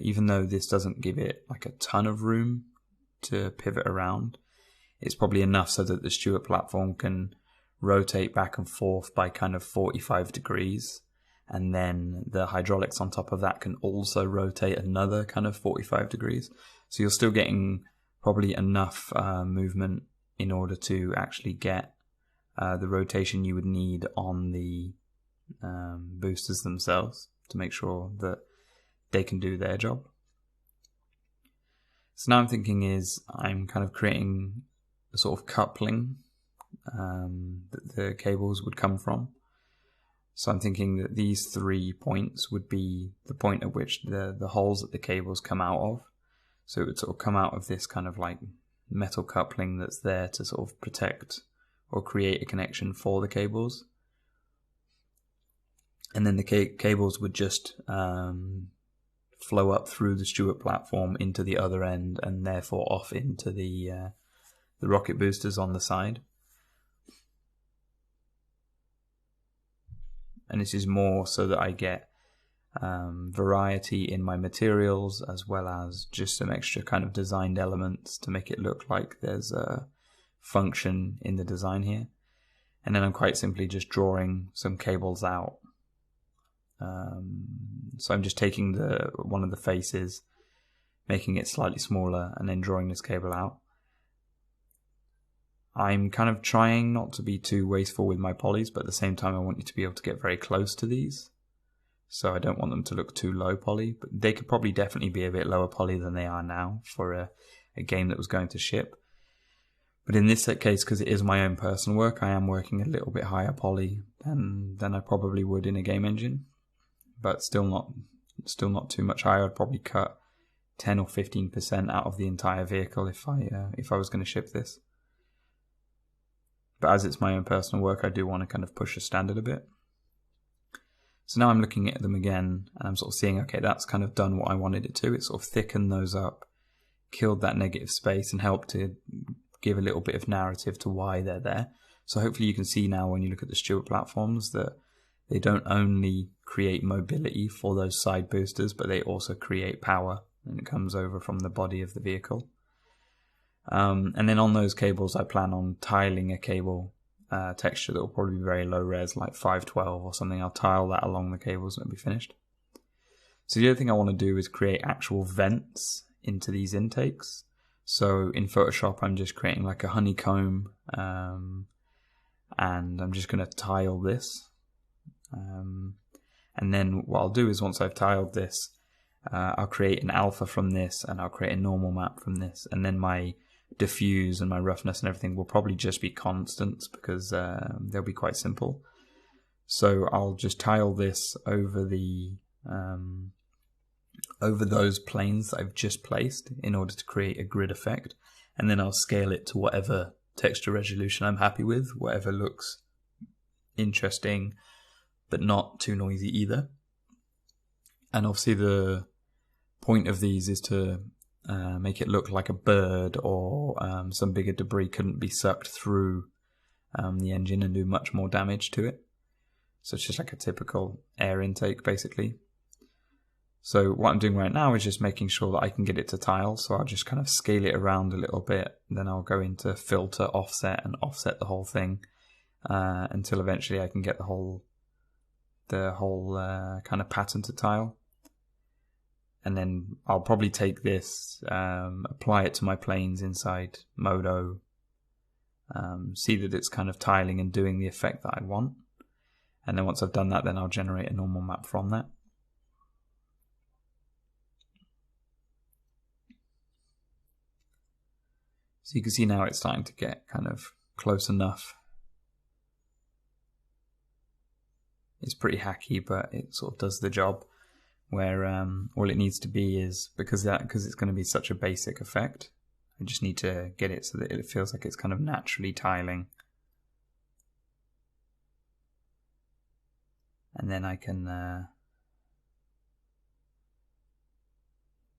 even though this doesn't give it like a ton of room to pivot around, it's probably enough so that the Stewart platform can rotate back and forth by kind of 45 degrees. And then the hydraulics on top of that can also rotate another kind of 45 degrees. So you're still getting probably enough movement in order to actually get the rotation you would need on the boosters themselves to make sure that they can do their job. So now I'm thinking is I'm kind of creating a sort of coupling that the cables would come from. So I'm thinking that these 3 points would be the point at which the holes that the cables come out of. So it would sort of come out of this kind of like metal coupling that's there to sort of protect or create a connection for the cables. And then the cables would just flow up through the Stuart platform into the other end and therefore off into the rocket boosters on the side. And this is more so that I get variety in my materials, as well as just some extra kind of designed elements to make it look like there's a function in the design here. And then I'm quite simply just drawing some cables out. So I'm just taking one of the faces, making it slightly smaller, and then drawing this cable out. I'm kind of trying not to be too wasteful with my polys, but at the same time I want you to be able to get very close to these. So I don't want them to look too low poly, but they could probably definitely be a bit lower poly than they are now for a game that was going to ship. But in this case, because it is my own personal work, I am working a little bit higher poly than I probably would in a game engine. But still not too much higher. I'd probably cut 10 or 15% out of the entire vehicle if I was going to ship this. But as it's my own personal work, I do want to kind of push the standard a bit. So now I'm looking at them again, and I'm sort of seeing, okay, that's kind of done what I wanted it to. It sort of thickened those up, killed that negative space, and helped to give a little bit of narrative to why they're there. So hopefully you can see now when you look at the Stuart platforms that they don't only create mobility for those side boosters, but they also create power, and it comes over from the body of the vehicle. And then on those cables, I plan on tiling a cable texture that will probably be very low res, like 512 or something. I'll tile that along the cables and it'll be finished. So the other thing I want to do is create actual vents into these intakes. So in Photoshop, I'm just creating like a honeycomb, and I'm just going to tile this. And then what I'll do is once I've tiled this, I'll create an alpha from this, and I'll create a normal map from this, and then my diffuse and my roughness and everything will probably just be constants because they'll be quite simple. So I'll just tile this over over those planes that I've just placed in order to create a grid effect, and then I'll scale it to whatever texture resolution I'm happy with, whatever looks interesting but not too noisy either. And obviously the point of these is to make it look like a bird or some bigger debris couldn't be sucked through the engine and do much more damage to it. So it's just like a typical air intake basically. So what I'm doing right now is just making sure that I can get it to tile. So I'll just kind of scale it around a little bit. Then I'll go into filter, offset, and offset the whole thing until eventually I can get the whole kind of pattern to tile. And then I'll probably take this, apply it to my planes inside Modo, see that it's kind of tiling and doing the effect that I want. And then once I've done that, then I'll generate a normal map from that. So you can see now it's starting to get kind of close enough. It's pretty hacky, but it sort of does the job. Where all it needs to be is, because it's going to be such a basic effect, I just need to get it so that it feels like it's kind of naturally tiling. And then I can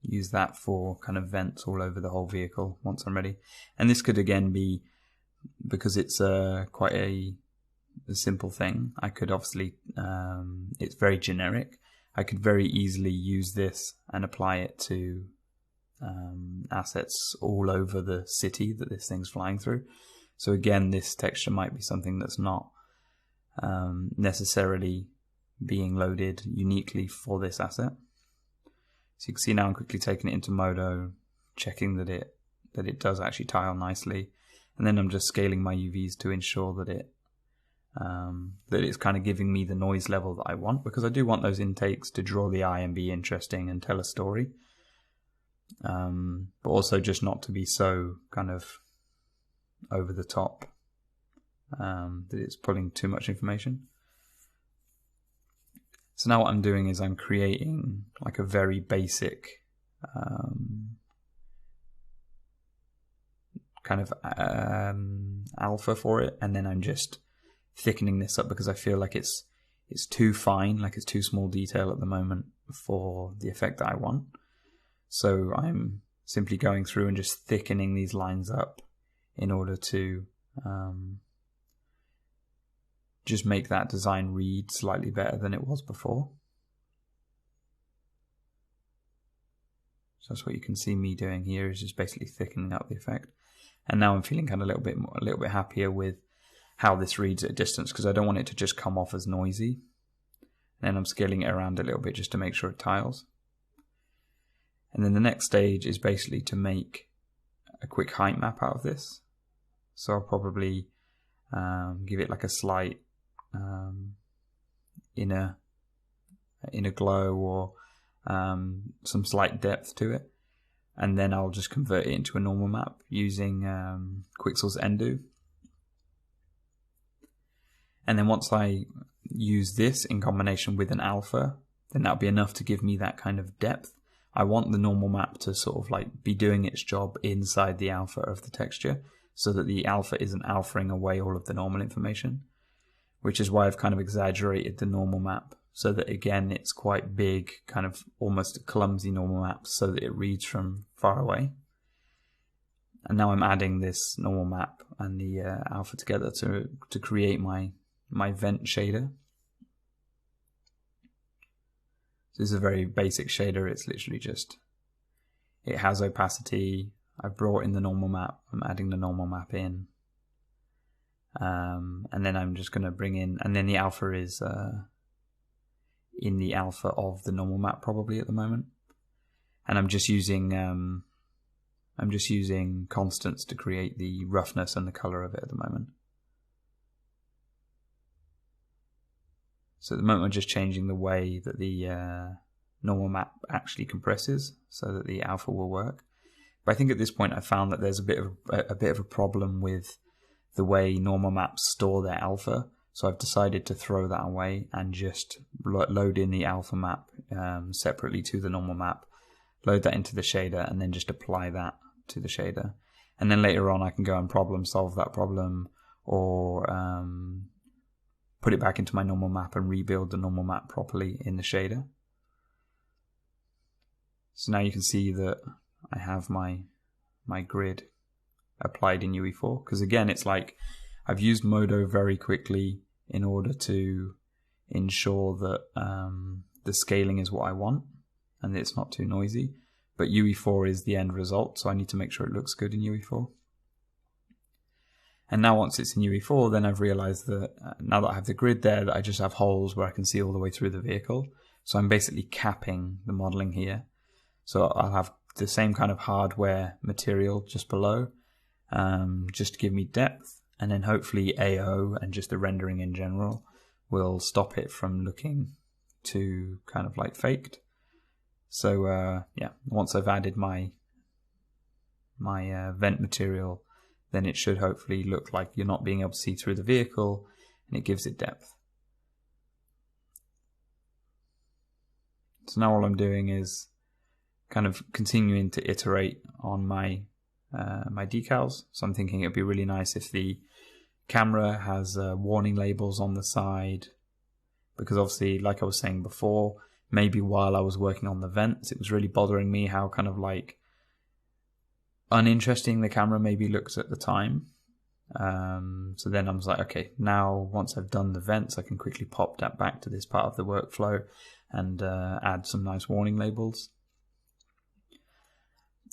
use that for kind of vents all over the whole vehicle once I'm ready. And this could again be, because it's quite a simple thing, I could obviously, it's very generic. I could very easily use this and apply it to assets all over the city that this thing's flying through. So again, this texture might be something that's not necessarily being loaded uniquely for this asset. So you can see now I'm quickly taking it into Modo, checking that it does actually tile nicely, and then I'm just scaling my UVs to ensure that it's kind of giving me the noise level that I want, because I do want those intakes to draw the eye and be interesting and tell a story, but also just not to be so kind of over the top that it's pulling too much information. So now what I'm doing is I'm creating like a very basic kind of alpha for it, and then I'm just thickening this up because I feel like it's too fine, like it's too small detail at the moment for the effect that I want. So I'm simply going through and just thickening these lines up in order to just make that design read slightly better than it was before. So that's what you can see me doing here, is just basically thickening up the effect. And now I'm feeling kind of a little bit happier with how this reads at a distance, because I don't want it to just come off as noisy. And I'm scaling it around a little bit just to make sure it tiles. And then the next stage is basically to make a quick height map out of this. So I'll probably give it like a slight inner glow, or some slight depth to it, and then I'll just convert it into a normal map using Quixel's Endo. And then once I use this in combination with an alpha, then that'll be enough to give me that kind of depth. I want the normal map to sort of like be doing its job inside the alpha of the texture, so that the alpha isn't alphaing away all of the normal information, which is why I've kind of exaggerated the normal map, so that again it's quite big, kind of almost a clumsy normal map, so that it reads from far away. And now I'm adding this normal map and the alpha together to create my vent shader. So this is a very basic shader. It's literally just, it has opacity. I've brought in the normal map. I'm adding the normal map in. And then I'm just going to bring in, and then the alpha is in the alpha of the normal map probably at the moment. And I'm just using constants to create the roughness and the color of it at the moment. So at the moment I'm just changing the way that the normal map actually compresses so that the alpha will work. But I think at this point I found that there's a bit of a problem with the way normal maps store their alpha. So I've decided to throw that away and just load in the alpha map separately to the normal map, load that into the shader, and then just apply that to the shader. And then later on I can go and problem solve that problem, or put it back into my normal map and rebuild the normal map properly in the shader. So now you can see that I have my grid applied in UE4, because again it's like I've used Modo very quickly in order to ensure that the scaling is what I want and that it's not too noisy, but UE4 is the end result, so I need to make sure it looks good in UE4. And now once it's in UE4, then I've realized that now that I have the grid there, that I just have holes where I can see all the way through the vehicle. So I'm basically capping the modeling here. So I'll have the same kind of hardware material just below, just to give me depth, and then hopefully AO and just the rendering in general will stop it from looking too kind of like faked. So yeah, once I've added my vent material, then it should hopefully look like you're not being able to see through the vehicle, and it gives it depth. So now all I'm doing is kind of continuing to iterate on my my decals. So I'm thinking it'd be really nice if the camera has warning labels on the side, because obviously, like I was saying before, maybe while I was working on the vents, it was really bothering me how kind of like uninteresting the camera maybe looks at the time. So then I was like, okay, now once I've done the vents, I can quickly pop that back to this part of the workflow and add some nice warning labels.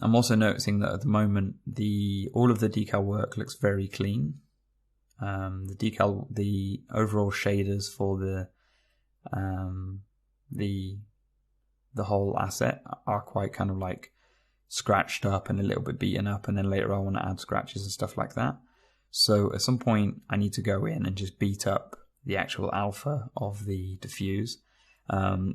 I'm also noticing that at the moment all of the decal work looks very clean. The overall shaders for the whole asset are quite kind of like scratched up and a little bit beaten up, and then later I want to add scratches and stuff like that. So at some point I need to go in and just beat up the actual alpha of the diffuse,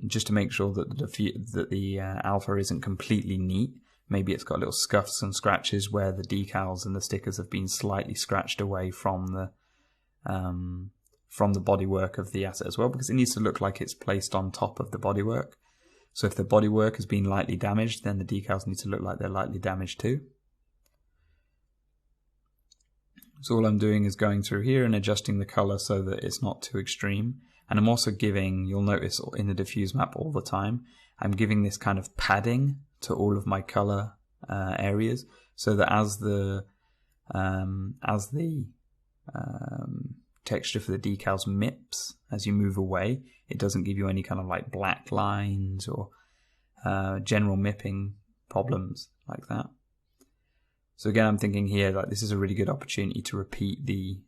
just to make sure that the alpha isn't completely neat. Maybe it's got little scuffs and scratches where the decals and the stickers have been slightly scratched away from the bodywork of the asset as well, because it needs to look like it's placed on top of the bodywork. So if the bodywork has been lightly damaged, then the decals need to look like they're lightly damaged too. So all I'm doing is going through here and adjusting the color so that it's not too extreme. And I'm also giving, you'll notice in the diffuse map all the time, I'm giving this kind of padding to all of my color areas, so that as the texture for the decals mips as you move away, it doesn't give you any kind of like black lines or general mipping problems like that. So again, I'm thinking here like this is a really good opportunity to repeat the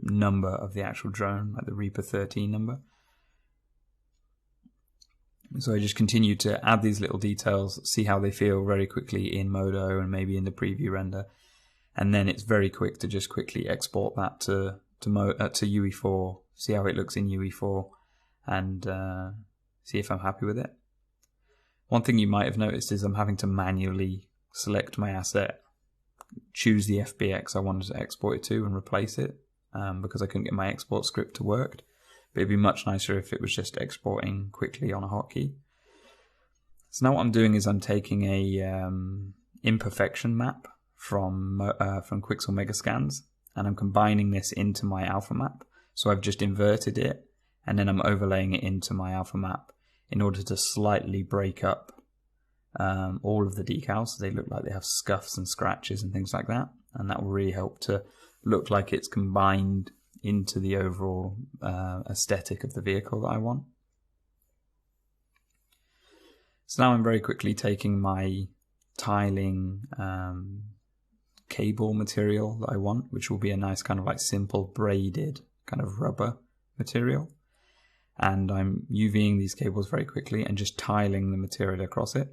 number of the actual drone, like the Reaper 13 number. So I just continue to add these little details, see how they feel very quickly in Modo and maybe in the preview render. And then it's very quick to just quickly export that to UE4, see how it looks in UE4, and see if I'm happy with it. One thing you might have noticed is I'm having to manually select my asset, choose the FBX I wanted to export it to, and replace it because I couldn't get my export script to work. But it'd be much nicer if it was just exporting quickly on a hotkey. So now what I'm doing is I'm taking a imperfection map from Quixel Megascans, and I'm combining this into my alpha map. So I've just inverted it, and then I'm overlaying it into my alpha map in order to slightly break up all of the decals so they look like they have scuffs and scratches and things like that. And that will really help to look like it's combined into the overall aesthetic of the vehicle that I want. So now I'm very quickly taking my tiling cable material that I want, which will be a nice kind of like simple braided kind of rubber material. And I'm UVing these cables very quickly and just tiling the material across it.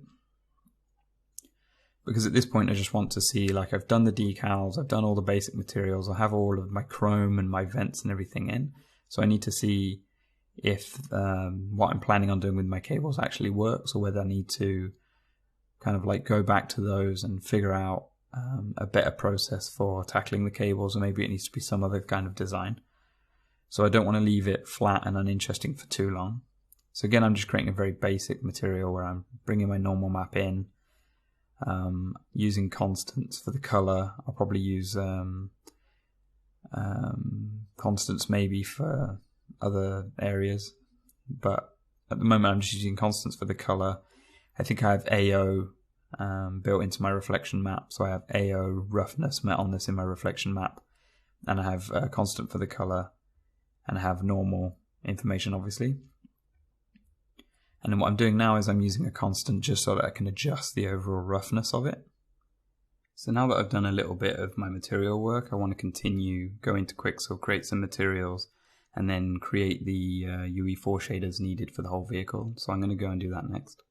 Because at this point I just want to see, like, I've done the decals, I've done all the basic materials, I have all of my chrome and my vents and everything in. So I need to see if what I'm planning on doing with my cables actually works, or whether I need to kind of like go back to those and figure out a better process for tackling the cables, or maybe it needs to be some other kind of design. So I don't want to leave it flat and uninteresting for too long. So again, I'm just creating a very basic material where I'm bringing my normal map in, using constants for the color. I'll probably use constants maybe for other areas, but at the moment I'm just using constants for the color. I think I have AO built into my reflection map, so I have AO roughness met on this in my reflection map, and I have a constant for the color, and I have normal information obviously. And then what I'm doing now is I'm using a constant just so that I can adjust the overall roughness of it. So now that I've done a little bit of my material work, I want to continue, go into Quixel, create some materials, and then create the UE4 shaders needed for the whole vehicle. So I'm going to go and do that next.